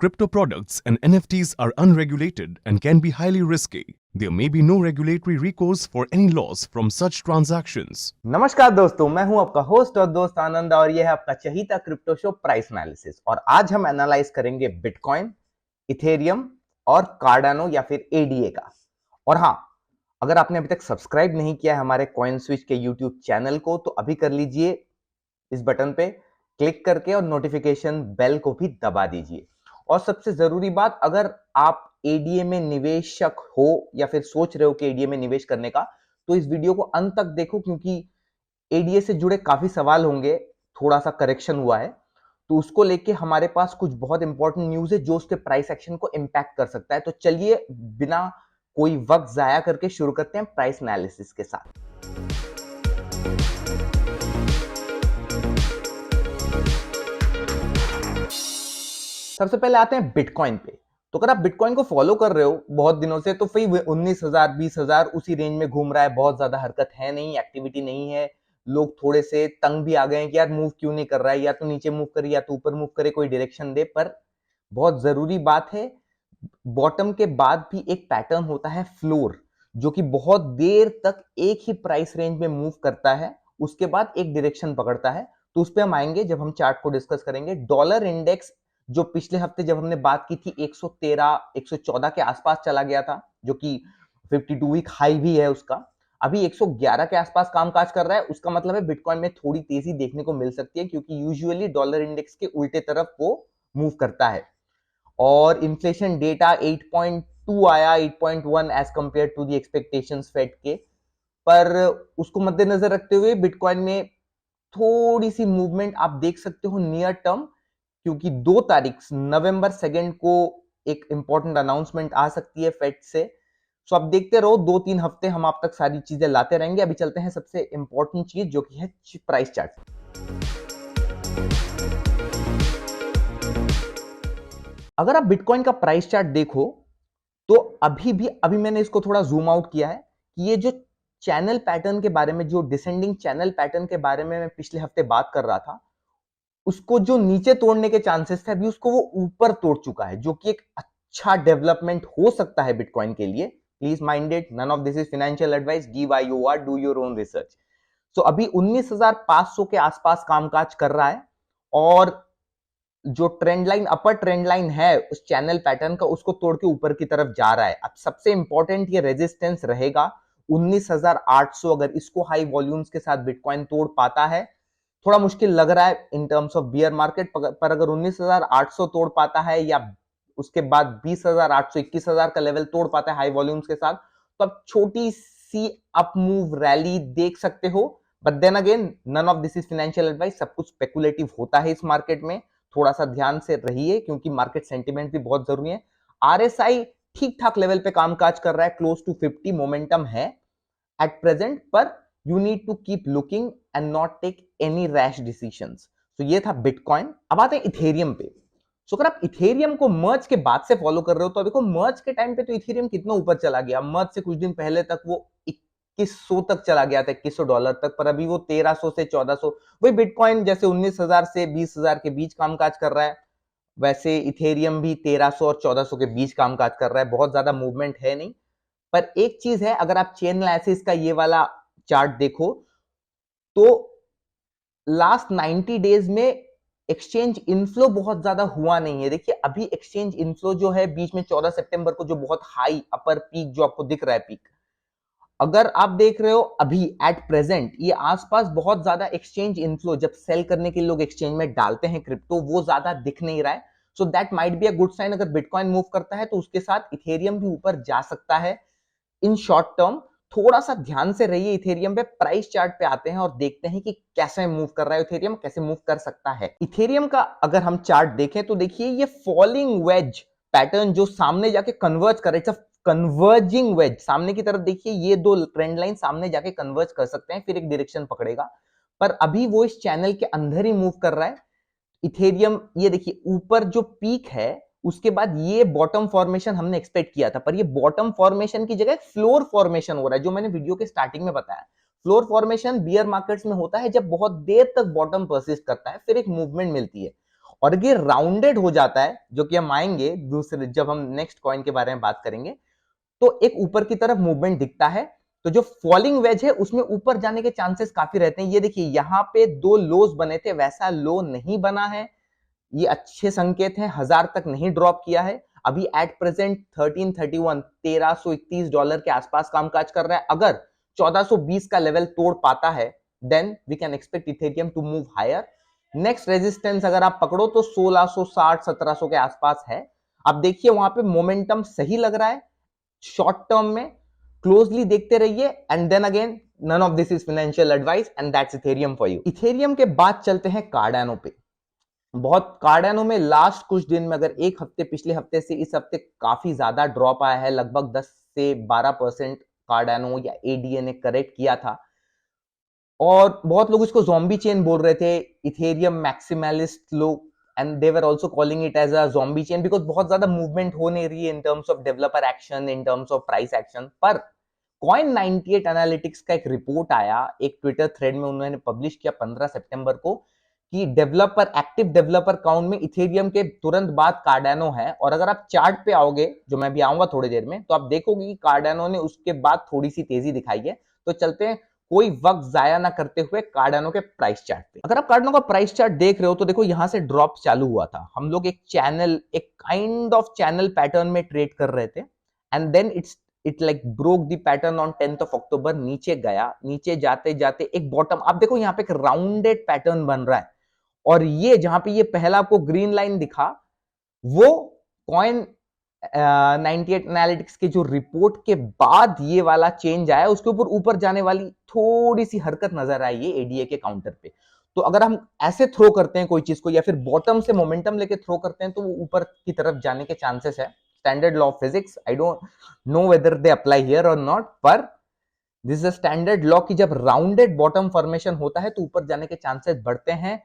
Crypto products and NFTs are unregulated and can be highly risky. There may be no regulatory recourse for any loss from such transactions. नमस्कार दोस्तों, मैं हूं आपका host और दोस्त आनंद और यह है आपका चहीता क्रिप्टो शो प्राइस एनालिसिस। और आज हम एनालाइज करेंगे बिटकॉइन, इथेरियम और कार्डानो या फिर एडीए का। और हाँ, अगर आपने अभी तक सब्सक्राइब नहीं किया है हमारे कॉइन स्विच के यूट्यूब चैनल को तो अभी कर लीजिए, इस बटन पे क्लिक करके और नोटिफिकेशन बेल को भी दबा दीजिए। और सबसे जरूरी बात, अगर आप एडीए में निवेशक हो या फिर सोच रहे हो कि एडीए में निवेश करने का, तो इस वीडियो को अंत तक देखो क्योंकि एडीए से जुड़े काफी सवाल होंगे। थोड़ा सा करेक्शन हुआ है तो उसको लेके हमारे पास कुछ बहुत इंपॉर्टेंट न्यूज है जो उसके प्राइस एक्शन को इंपैक्ट कर सकता है। तो चलिए बिना कोई वक्त जाया करके शुरू करते हैं प्राइस एनालिसिस के साथ। सबसे पहले आते हैं बिटकॉइन पे। तो अगर आप बिटकॉइन को फॉलो कर रहे हो बहुत दिनों से तो फिर 19,000 20,000 उसी रेंज में घूम रहा है। बहुत ज्यादा हरकत है नहीं, एक्टिविटी नहीं है। लोग थोड़े से तंग भी आ गए हैं कि यार मूव क्यों नहीं कर रहा है, या तो नीचे मूव करे या तो ऊपर मूव करे, कोई डायरेक्शन दे। पर बहुत जरूरी बात है, बॉटम के बाद भी एक पैटर्न होता है फ्लोर, जो कि बहुत देर तक एक ही प्राइस रेंज में मूव करता है, उसके बाद एक डायरेक्शन पकड़ता है। तो उस पर हम आएंगे जब हम चार्ट को डिस्कस करेंगे। डॉलर इंडेक्स जो पिछले हफ्ते जब हमने बात की थी 113 114 के आसपास चला गया था, जो कि 52 वीक हाई भी है उसका, अभी 111 के आसपास कामकाज कर रहा है। उसका मतलब है बिटकॉइन में थोड़ी तेजी देखने को मिल सकती है क्योंकि यूजुअली डॉलर इंडेक्स के उल्टे तरफ वो मूव करता है। और इन्फ्लेशन डेटा 8.2 आया, 8.1 as compared to the expectations Fed के। पर उसको मद्देनजर रखते हुए बिटकॉइन में थोड़ी सी मूवमेंट आप देख सकते हो नियर टर्म, क्योंकि 2 तारीख नवंबर 2 को एक इंपॉर्टेंट अनाउंसमेंट आ सकती है फेड से। सो आप देखते रहो, 2-3 हफ्ते हम आप तक सारी चीजें लाते रहेंगे। अभी चलते हैं सबसे इंपॉर्टेंट चीज जो कि है प्राइस चार्ट। अगर आप बिटकॉइन का प्राइस चार्ट देखो तो अभी मैंने इसको थोड़ा जूम आउट किया है कि ये जो चैनल पैटर्न के बारे में, जो डिसेंडिंग चैनल पैटर्न के बारे में मैं पिछले हफ्ते बात कर रहा था, उसको जो नीचे तोड़ने के चांसेस थे अभी उसको वो ऊपर तोड़ चुका है, जो कि एक अच्छा डेवलपमेंट हो सकता है बिटकॉइन के लिए। Please mind it, none of this is financial advice, DYOR, do your own research. So अभी 19,500 के आसपास कामकाज कर रहा है और जो ट्रेंड लाइन, अपर ट्रेंड लाइन है उस चैनल पैटर्न का, उसको तोड़ के ऊपर की तरफ जा रहा है। अब सबसे इंपॉर्टेंट ये रेजिस्टेंस रहेगा 19,800। अगर इसको हाई वॉल्यूम्स के साथ बिटकॉइन तोड़ पाता है, थोड़ा मुश्किल लग रहा है in terms of beer market, पर अगर 19,800 तोड़ पाता है या उसके बाद 20,800 21,000 का लेवल तोड़ पाता है हाई वॉल्यूम्स के साथ, तो अब छोटी सी अप मूव रैली देख सकते हो। But then again, none of this is financial advice, सब कुछ स्पेकुलेटिव होता है इस मार्केट में। थोड़ा सा ध्यान से रहिए क्योंकि मार्केट सेंटिमेंट भी बहुत जरूरी है। आरएसआई ठीक ठाक लेवल पे कामकाज कर रहा है, क्लोज टू 50 मोमेंटम है एट प्रेजेंट, पर you need to keep looking and not take any rash decisions. तो ये था बिटकॉइन। अब आते हैं इथेरियम पे। सो अगर आप इथेरियम को मर्ज के बाद से फॉलो कर रहे हो तो देखो, मर्ज के टाइम पे तो इथेरियम कितना ऊपर चला गया। मर्ज से कुछ दिन पहले तक वो 2100 तक चला गया था, $2100 तक, पर अभी वो 1300 से 1400। वही बिटकॉइन जैसे 19,000 से 20,000 के बीच कामकाज कर रहा है, वैसे इथेरियम भी 1300 और 1400 के बीच कामकाज कर रहा है। बहुत ज्यादा मूवमेंट है नहीं। पर एक चीज है, अगर आप चेन एनालिसिस का ये वाला चार्ट देखो तो लास्ट 90 डेज में एक्सचेंज इनफ्लो बहुत ज्यादा हुआ नहीं है। देखिए अभी एक्सचेंज इनफ्लो जो है बीच में 14 सितंबर को जो बहुत हाई अपर पीक जो आपको दिख रहा है पीक, अगर आप देख रहे हो अभी एट प्रेजेंट ये आसपास बहुत ज्यादा एक्सचेंज इनफ्लो, जब सेल करने के लिए लोग एक्सचेंज में डालते हैं क्रिप्टो, वो ज्यादा दिख नहीं रहा है। So that might be a good sign. अगर बिटकॉइन मूव करता है तो उसके साथ इथेरियम भी ऊपर जा सकता है इन शॉर्ट टर्म। थोड़ा सा ध्यान से रहिए इथेरियम पे। प्राइस चार्ट पे आते हैं और देखते हैं कि कैसे मूव कर रहा है इथेरियम, कैसे मूव कर सकता है इथेरियम का। अगर हम चार्ट देखें तो देखिए ये फॉलिंग वेज पैटर्न जो सामने जाके कन्वर्ज कर रहा है, कन्वर्जिंग वेज सामने की तरफ, देखिए ये 2 ट्रेंड लाइन सामने जाके कन्वर्ज कर सकते हैं, फिर एक डायरेक्शन पकड़ेगा। पर अभी वो इस चैनल के अंदर ही मूव कर रहा है इथेरियम। ये देखिए ऊपर जो पीक है उसके बाद ये बॉटम फॉर्मेशन हमने एक्सपेक्ट किया था, पर ये बॉटम फॉर्मेशन की जगह फ्लोर फॉर्मेशन हो रहा है, जो मैंने वीडियो के स्टार्टिंग में बताया। फ्लोर फॉर्मेशन बियर मार्केट्स में होता है जब बहुत देर तक बॉटम परसिस्ट करता है, फिर एक मूवमेंट मिलती है। और ये राउंडेड हो जाता है, जो कि हम आएंगे दूसरे जब हम नेक्स्ट कॉइन के बारे में बात करेंगे, तो एक ऊपर की तरफ मूवमेंट दिखता है। तो जो फॉलिंग वेज है उसमें ऊपर जाने के चांसेस काफी रहते हैं। ये देखिए यहाँ पे दो लोज बने थे, वैसा लो नहीं बना है, ये अच्छे संकेत हैं। 1000 तक नहीं ड्रॉप किया है। अभी एट प्रेजेंट 1331 $1331 के आसपास कामकाज कर रहा है। अगर 1420 का लेवल तोड़ पाता है then we can expect Ethereum to move higher. Next resistance अगर आप पकड़ो तो 1660 1700 के आसपास है। अब देखिए वहां पे मोमेंटम सही लग रहा है। शॉर्ट टर्म में क्लोजली देखते रहिए and then again none of this is financial advice and that's Ethereum for you. Ethereum के बाद चलते हैं कार्डानो पे। बहुत कार्डानो में लास्ट कुछ दिन में अगर एक हफ्ते पिछले हफ्ते से इस हफ्ते काफी ज्यादा ड्रॉप आया है, लगभग 10 से 12% कार्डानो या एडीए ने करेक्ट किया था। और बहुत लोग इसको ज़ॉम्बी चेन बोल रहे थे, इथेरियम मैक्सिमलिस्ट लोग, and they were also calling it as a zombie chain because बहुत ज्यादा मूवमेंट हो नहीं रही है in terms of developer action, in terms of price action. पर कॉइन 98 एनालिटिक्स का एक रिपोर्ट आया, एक ट्विटर थ्रेड में उन्होंने पब्लिश किया 15 सितंबर को, कि डेवलपर एक्टिव डेवलपर काउंट में इथेरियम के तुरंत बाद कार्डानो है। और अगर आप चार्ट पे आओगे, जो मैं भी आऊंगा थोड़ी देर में, तो आप देखोगे कि कार्डानो ने उसके बाद थोड़ी सी तेजी दिखाई है। तो चलते हैं कोई वक्त जाया ना करते हुए कार्डानो के प्राइस चार्ट पे। अगर आप कार्डानो का प्राइस चार्ट देख रहे हो तो देखो यहां से ड्रॉप चालू हुआ था। हम लोग एक काइंड ऑफ चैनल पैटर्न में ट्रेड कर रहे थे and then it like broke the pattern on 10th of October, नीचे गया, नीचे जाते जाते एक बॉटम, आप देखो यहाँ पे एक राउंडेड पैटर्न बन रहा है। और ये जहां पे ये पहला आपको ग्रीन लाइन दिखा, वो कॉइन 98 एनालिटिक्स के जो रिपोर्ट के बाद ये वाला चेंज आया, उसके ऊपर जाने वाली थोड़ी सी हरकत नजर आई है एडीए के काउंटर पे। तो अगर हम ऐसे थ्रो करते हैं कोई चीज को या फिर बॉटम से मोमेंटम लेके थ्रो करते हैं तो वो ऊपर की तरफ जाने के चांसेस है। Standard law of physics, I don't know whether they apply here और नॉट, पर this is a standard law कि जब राउंडेड बॉटम फॉर्मेशन होता है तो ऊपर जाने के चांसेस बढ़ते हैं।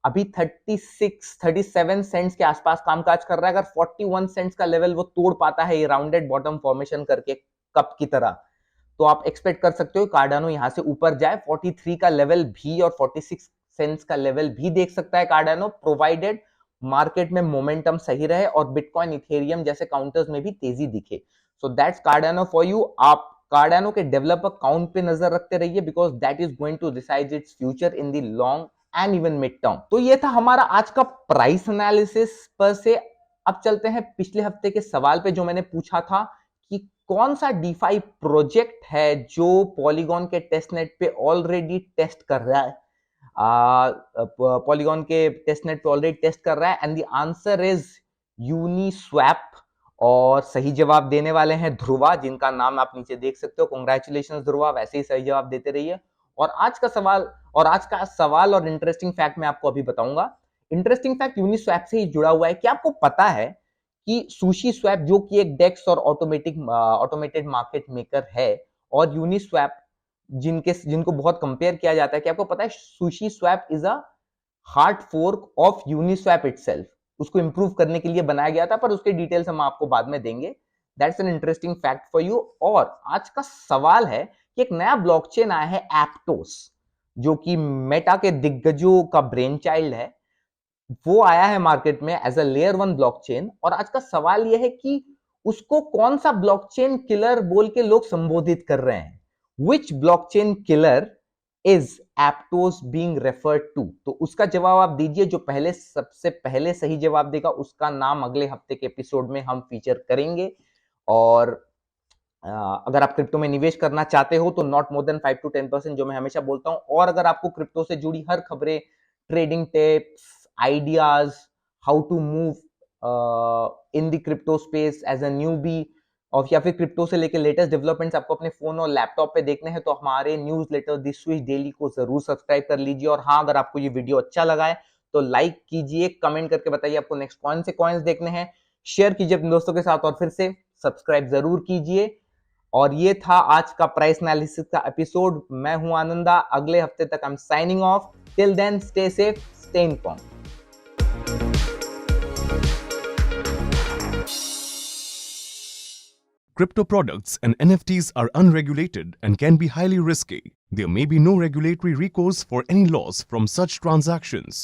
अभी 37 सेंट्स के आसपास कामकाज कर रहा है। अगर 41 सेंट्स का लेवल वो तोड़ पाता है ये राउंडेड बॉटम फॉर्मेशन करके कप की तरह, तो आप एक्सपेक्ट कर सकते हो कार्डानो यहां से ऊपर जाए। 43 का लेवल भी और 46 सेंट्स का लेवल भी देख सकता है कार्डानो, प्रोवाइडेड मार्केट में मोमेंटम सही रहे और बिटकॉइन इथेरियम जैसे काउंटर्स में भी तेजी दिखे। So that's Cardano for you. आप कार्डानो के डेवलपर काउंट पे नजर रखते रहिए because that is going to decide its future in the long and even mid term. तो ये था हमारा आज का प्राइस एनालिसिस पर से। अब चलते हैं पिछले हफ्ते के सवाल पे जो मैंने पूछा था कि कौन सा डीफाई प्रोजेक्ट है जो पॉलीगॉन के टेस्टनेट पे ऑलरेडी टेस्ट कर रहा है, पॉलीगॉन के टेस्टनेट पे ऑलरेडी टेस्ट कर रहा है, and the answer is Uniswap. और सही जवाब देने वाले हैं ध्रुवा, जिनका नाम आप नीचे देख सकते हो। कांग्रेचुलेशंस ध्रुवा, वैसे ही सही जवाब देते रहिए। और आज का सवाल और इंटरेस्टिंग फैक्ट मैं आपको अभी बताऊंगा। इंटरेस्टिंग फैक्ट यूनिस्वैप से ही जुड़ा हुआ है। क्या आपको पता है कि सुशी स्वैप, जो कि एक डेक्स और ऑटोमेटेड मार्केट मेकर है, और यूनिस्वैप जिनको बहुत कंपेयर किया जाता है, क्या आपको पता है sushi swap is a hard fork of Uniswap itself. उसको इंप्रूव करने के लिए बनाया गया था, पर उसके डिटेल्स हम आपको बाद में देंगे। That's an interesting fact for you. और आज का सवाल है कि एक नया ब्लॉकचेन आया है एप्टोस, जो कि मेटा के दिग्गजों का ब्रेन चाइल्ड है। वो आया है मार्केट में एज अ लेयर 1 ब्लॉकचेन। और आज का सवाल यह है कि उसको कौन सा ब्लॉकचेन किलर बोल के लोग संबोधित कर रहे हैं। Which blockchain killer is Aptos being referred to? तो उसका जवाब आप दीजिए। जो सबसे पहले सही जवाब देगा उसका नाम अगले हफ्ते के एपिसोड में हम फीचर करेंगे। और अगर आप क्रिप्टो में निवेश करना चाहते हो तो नॉट मोर देन 5 to 10%, जो मैं हमेशा बोलता हूं। और अगर आपको क्रिप्टो से जुड़ी हर खबरें, trading tips, ideas, how to move in the crypto space as a newbie, और या फिर क्रिप्टो से लेकर लेटेस्ट डेवलपमेंट्स आपको अपने फोन और लैपटॉप पे देखने हैं, तो हमारे न्यूज़लेटर द स्विच डेली को जरूर सब्सक्राइब कर लीजिए। और हाँ, अगर आपको ये वीडियो अच्छा लगा है तो लाइक कीजिए, कमेंट करके बताइए आपको नेक्स्ट कौन से कॉइन्स देखने हैं, शेयर कीजिए अपने दोस्तों के साथ, और फिर से सब्सक्राइब जरूर कीजिए। और ये था आज का प्राइस एनालिसिस का एपिसोड। मैं हूं आनंदा, अगले हफ्ते तक I am signing off. Till then stay safe, stay informed. Crypto products and NFTs are unregulated and can be highly risky. There may be no regulatory recourse for any loss from such transactions.